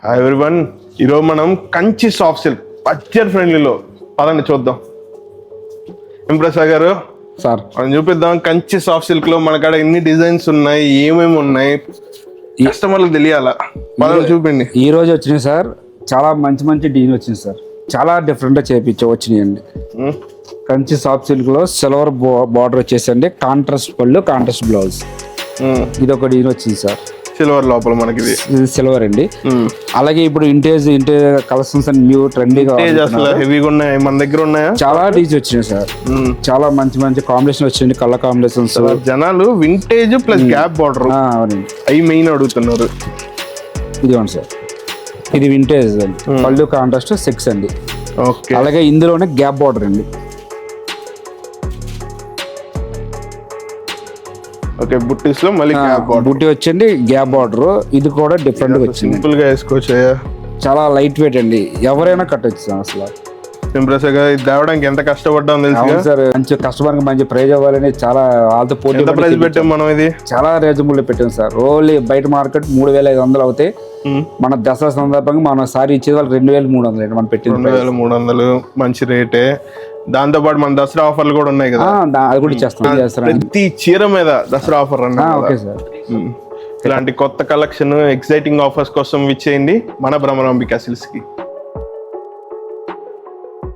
Hi everyone, ఈరోజు మనం Kanchi soft silk budget ఫ్రెండ్లీలో పదండి చూద్దాం. ప్రసాద్ గారు సార్ మనం చూపిద్దాం. కంచి సాఫ్ట్ సిల్క్ లో మన కాడ ఎన్ని డిజైన్స్ ఉన్నాయి, ఏమేమి ఉన్నాయి, కస్టమర్లకు తెలియాలా. పదండి చూపిండి. ఈ రోజు వచ్చినాయి సార్, చాలా మంచి మంచి డిజైన్ వచ్చింది సార్. చాలా డిఫరెంట్ గా వచ్చినాయండి. కంచి సాఫ్ట్ సిల్క్ లో సిల్వర్ బార్డర్ వచ్చేసండి, కాంట్రాస్ట్ పళ్ళు, కాంట్రాస్ట్ బ్లౌజ్. ఇది ఒక డిజైన్ వచ్చింది సార్, సిల్వర్ లోపల మనకి ఇది సిల్వర్ అండి. అలాగే ఇప్పుడు ఇంటేజ్ కలెక్షన్స్ అండ్ న్యూ ట్రెండీగా అసలు హెవీగా ఉన్నాయి, మన దగ్గర ఉన్నాయా? చాలా డిజైన్స్ వచ్చినాయి సార్. చాలా మంచి మంచి కాంబినేషన్ వచ్చింది, కలర్ కాంబినేషన్స్. జనాలు వింటేజ్ ప్లస్ గ్యాప్ బార్డర్ అవునండి, అవి మెయిన్ అడుగుతున్నారు. ఇదిగోండి సార్, ఇది వింటేజ్ అండి, పళ్ళు కాంట్రాస్ట్ 6 అండి. ఓకే, అలాగే ఇందులోనే గ్యాప్ బార్డర్ అండి. ఓకే, బుట్టీస్ లో మళ్ళీ గ్యాప్ బార్డర్, బుట్టి వచ్చింది గ్యాప్ బార్డర్. ఇది కూడా డిఫరెంట్ గా వచ్చింది, సింపుల్ గా వేసుకోవచ్చు. చాలా లైట్ వెయిట్ అండి, ఎవరైనా కట్టొచ్చు అసలు. ఇంప్రెసివ్ గా ఇది తేవడానికి ఎంత కష్టపడ్డాం తెలుసు సార్. మంచి కస్టమర్ కి మంచి ప్రైజ్ అవ్వాలని చాలా వాళ్ళతో పోటీ. ఎంత ప్రైస్ పెట్టాం మనం? ఇది చాలా రీజనబుల్ పెట్టాం సార్. ఓన్లీ బయట మార్కెట్ 3500 అవుతాయి. మన దసరా సందర్భంగా మనం సారీ ఇచ్చేది వాళ్ళు 2300 మనం పెట్టింది 2300. మంచి రేటే. దాంతో పాటు మన దసరా ఆఫర్లు కూడా ఉన్నాయి కదా, అది కూడా చేస్తాం. ప్రతి చీర మీద దసరా ఆఫర్ ఓకే సార్. ఇలాంటి కొత్త కలెక్షన్, ఎక్సైటింగ్ ఆఫర్స్ కోసం విచ్చేయండి మన భ్రమరాంబిక సిల్క్స్ కి.